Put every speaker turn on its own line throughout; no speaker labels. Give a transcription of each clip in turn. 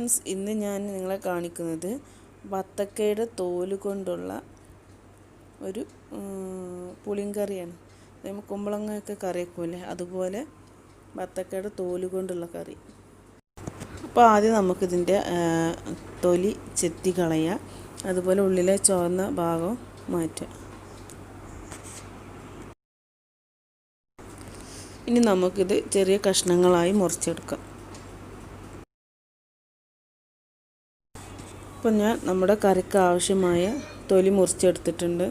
Friends, ഇന്ന് ഞാൻ നിങ്ങളെ കാണിക്കുന്നത് ബത്തക്കയുടെ തോല് കൊണ്ടുള്ള ഒരു പുളിങ്കറിയാണ്. നമ്മൾ കുമ്പളങ്ങയൊക്കെ കറി വെക്കൂലേ, അതുപോലെ ബത്തക്കയുടെ തോല് കൊണ്ടുള്ള കറി. അപ്പോൾ ആദ്യം നമുക്കിതിൻ്റെ തൊലി ചെത്തി കളയുക, അതുപോലെ ഉള്ളിലെ ചുവന്ന ഭാഗം മാറ്റുക. ഇനി നമുക്കിത് ചെറിയ കഷ്ണങ്ങളായി മുറിച്ചെടുക്കാം. അപ്പോൾ ഞാൻ നമ്മുടെ കറിക്ക് ആവശ്യമായ തൊലി മുറിച്ചെടുത്തിട്ടുണ്ട്.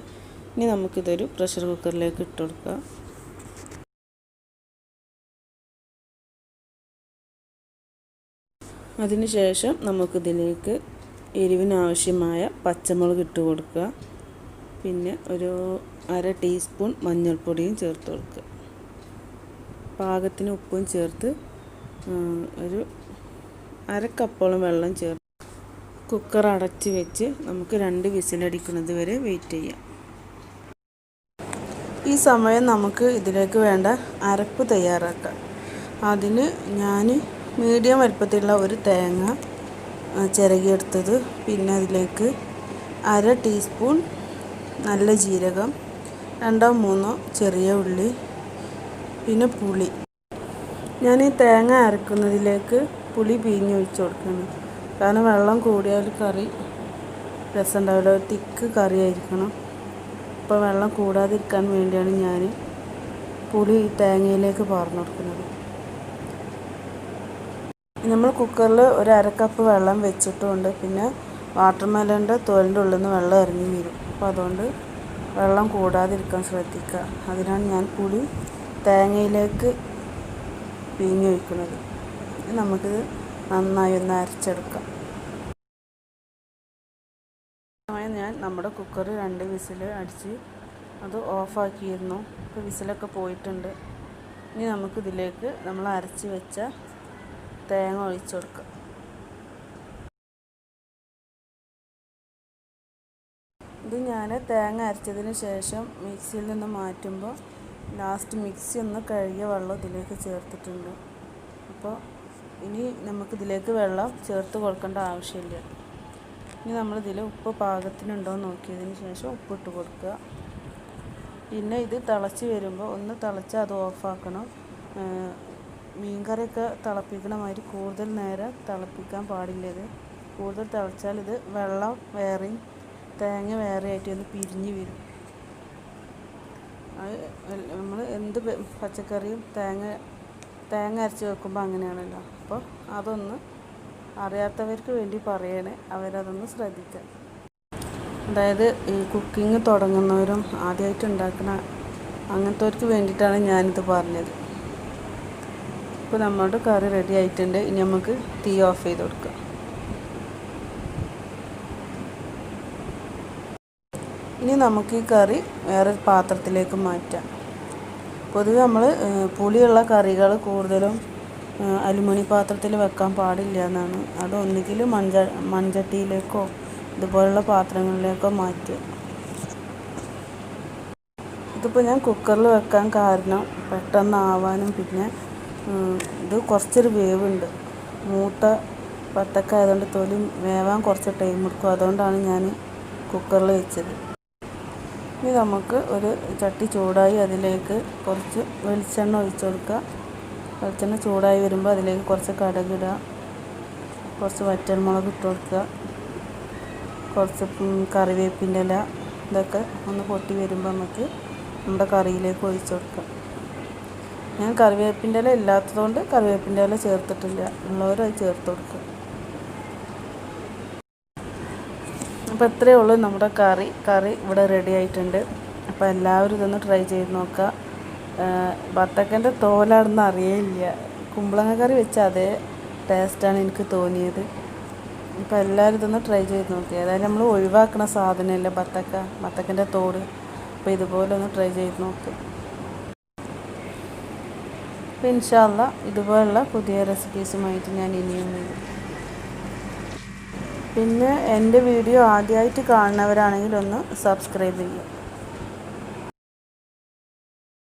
ഇനി നമുക്കിതൊരു പ്രഷർ കുക്കറിലേക്ക് ഇട്ട് കൊടുക്കാം. അതിനുശേഷം നമുക്കിതിലേക്ക് എരിവിനാവശ്യമായ പച്ചമുളക് ഇട്ട് കൊടുക്കുക. പിന്നെ ഒരു 1/2 ടീസ്പൂൺ മഞ്ഞൾപ്പൊടിയും ചേർത്ത് കൊടുക്കുക. പാകത്തിന് ഉപ്പും ചേർത്ത് ഒരു 1/2 കപ്പോളം വെള്ളം ചേർത്ത് കുക്കർ അടച്ച് വെച്ച് നമുക്ക് 2 വിസിലടിക്കുന്നത് വരെ വെയിറ്റ് ചെയ്യാം. ഈ സമയം നമുക്ക് ഇതിലേക്ക് വേണ്ട അരപ്പ് തയ്യാറാക്കാം. അതിന് ഞാൻ മീഡിയം വലുപ്പത്തിലുള്ള ഒരു തേങ്ങ ചിരകിയെടുത്തത്, പിന്നെ അതിലേക്ക് 1/2 ടീസ്പൂൺ നല്ല ജീരകം, 2-3 ചെറിയ ഉള്ളി, പിന്നെ പുളി. ഞാൻ ഈ തേങ്ങ അരക്കുന്നതിലേക്ക് പുളി പിഴിഞ്ഞൊഴിച്ച് കൊടുക്കണം. കാരണം വെള്ളം കൂടിയാൽ കറി രസം ഉണ്ടാവില്ല, തിക്ക് കറി ആയിരിക്കണം. അപ്പോൾ വെള്ളം കൂടാതിരിക്കാൻ വേണ്ടിയാണ് ഞാൻ പുളി തേങ്ങയിലേക്ക് പാർന്നു കൊടുക്കുന്നത്. നമ്മൾ കുക്കറിൽ ഒരു 1/2 കപ്പ് വെള്ളം വെച്ചിട്ടുമുണ്ട്. പിന്നെ വാട്ടർമെലൻ്റെ തോലിൻ്റെ ഉള്ളിൽ നിന്ന് വെള്ളം ഇറങ്ങി വരും. അപ്പോൾ അതുകൊണ്ട് വെള്ളം കൂടാതിരിക്കാൻ ശ്രദ്ധിക്കുക. അതിനാണ് ഞാൻ പുളി തേങ്ങയിലേക്ക് പിഴിഞ്ഞൊഴിക്കുന്നത്. നമുക്കിത് നന്നായി ഒന്ന് അരച്ചെടുക്കാം. ഞാൻ നമ്മുടെ കുക്കർ 2 വിസിൽ അടിച്ച് അത് ഓഫാക്കിയിരുന്നു. ഇപ്പോൾ വിസിലൊക്കെ പോയിട്ടുണ്ട്. ഇനി നമുക്കിതിലേക്ക് നമ്മൾ അരച്ച് വെച്ച തേങ്ങ ഒഴിച്ചു കൊടുക്കാം. ഇത് ഞാൻ തേങ്ങ അരച്ചതിന് ശേഷം മിക്സിയിൽ നിന്ന് മാറ്റുമ്പോൾ ലാസ്റ്റ് മിക്സി ഒന്ന് കഴുകിയ വെള്ളം ഇതിലേക്ക് ചേർത്തിട്ടുണ്ട്. അപ്പോൾ ഇനി നമുക്കിതിലേക്ക് വെള്ളം ചേർത്ത് കൊടുക്കേണ്ട ആവശ്യമില്ല. ഇനി നമ്മളിതിൽ ഉപ്പ് പാകത്തിനുണ്ടോ എന്ന് നോക്കിയതിന് ശേഷം ഉപ്പിട്ട് കൊടുക്കുക. പിന്നെ ഇത് തിളച്ച് വരുമ്പോൾ ഒന്ന് തിളച്ചാൽ അത് ഓഫാക്കണം. മീൻകറിയൊക്കെ തിളപ്പിക്കണ മാതിരി കൂടുതൽ നേരം തിളപ്പിക്കാൻ പാടില്ല. ഇത് കൂടുതൽ തിളച്ചാൽ ഇത് വെള്ളം വേറെയും തേങ്ങ വേറെ ആയിട്ട് ഒന്ന് പിരിഞ്ഞ് വരും. നമ്മൾ എന്ത് പച്ചക്കറിയും തേങ്ങ അരച്ച് വെക്കുമ്പോൾ അങ്ങനെയാണല്ലോ. അപ്പോൾ അതൊന്ന് അറിയാത്തവർക്ക് വേണ്ടി പറയണേ, അവരതൊന്ന് ശ്രദ്ധിക്കുക. അതായത് ഈ കുക്കിംഗ് തുടങ്ങുന്നവരും ആദ്യമായിട്ട് ഉണ്ടാക്കുന്ന അങ്ങനത്തെവർക്ക് വേണ്ടിയിട്ടാണ് ഞാനിത് പറഞ്ഞത്. ഇപ്പോൾ നമ്മുടെ കറി റെഡി ആയിട്ടുണ്ട്. ഇനി നമുക്ക് തീ ഓഫ് ചെയ്ത് കൊടുക്കാം. ഇനി നമുക്ക് ഈ കറി വേറൊരു പാത്രത്തിലേക്ക് മാറ്റാം. പൊതുവെ നമ്മൾ പുളിയുള്ള കറികൾ കൂടുതലും അലുമിനിയം പാത്രത്തിൽ വെക്കാൻ പാടില്ല എന്നാണ്. അത് ഒന്നുകിൽ മൺചട്ടിയിലേക്കോ ഇതുപോലുള്ള പാത്രങ്ങളിലേക്കോ മാറ്റുക. ഇതിപ്പോൾ ഞാൻ കുക്കറിൽ വെക്കാൻ കാരണം പെട്ടെന്നാവാനും പിന്നെ ഇത് കുറച്ചൊരു വേവുണ്ട്. മൂത്ത ബത്തക്ക ആയതുകൊണ്ട് തൊലി വേവാൻ കുറച്ച് ടൈം എടുക്കും. അതുകൊണ്ടാണ് ഞാൻ കുക്കറിൽ വെച്ചത്. ഇനി നമുക്ക് ഒരു ചട്ടി ചൂടായി അതിലേക്ക് കുറച്ച് വെളിച്ചെണ്ണ ഒഴിച്ച് കൊടുക്കുക. വെളിച്ചെണ്ണ ചൂടായി വരുമ്പോൾ അതിലേക്ക് കുറച്ച് കടുകിടുക, കുറച്ച് വറ്റൽമുളക് ഇട്ട് കൊടുക്കുക, കുറച്ച് കറിവേപ്പിൻ്റെ ഇല. ഇതൊക്കെ ഒന്ന് പൊട്ടി വരുമ്പോൾ നമുക്ക് നമ്മുടെ കറിയിലേക്ക് ഒഴിച്ച് കൊടുക്കാം. ഞാൻ കറിവേപ്പിൻ്റെ ഇല ഇല്ലാത്തതുകൊണ്ട് കറിവേപ്പിൻ്റെ ഇല ചേർത്തിട്ടില്ല. ഉള്ളവരത് ചേർത്ത് കൊടുക്കുക. അപ്പോൾ ഇത്രയേ ഉള്ളൂ നമ്മുടെ കറി ഇവിടെ റെഡി ആയിട്ടുണ്ട്. അപ്പോൾ എല്ലാവരും ഇതൊന്ന് ട്രൈ ചെയ്ത് നോക്കുക. ബത്തക്കൻ്റെ തോലാണെന്ന് അറിയില്ല. കുമ്പളങ്ങ കറി വെച്ച അതേ ടേസ്റ്റാണ് എനിക്ക് തോന്നിയത്. അപ്പോൾ എല്ലാവരും ഇതൊന്ന് ട്രൈ ചെയ്ത് നോക്കുക. അതായത് നമ്മൾ ഒഴിവാക്കുന്ന സാധനമല്ല ബത്തക്കൻ്റെ തോട്. അപ്പോൾ ഇതുപോലെ ഒന്ന് ട്രൈ ചെയ്ത് നോക്കുക. അപ്പോൾ ഇൻഷാ അല്ലാഹ് ഇതുപോലുള്ള പുതിയ റെസിപ്പീസുമായിട്ട് ഞാൻ ഇനിയും വരും. പിന്നെ എൻ്റെ വീഡിയോ ആദ്യമായിട്ട് കാണുന്നവരാണെങ്കിൽ ഒന്ന് സബ്സ്ക്രൈബ് ചെയ്യുക.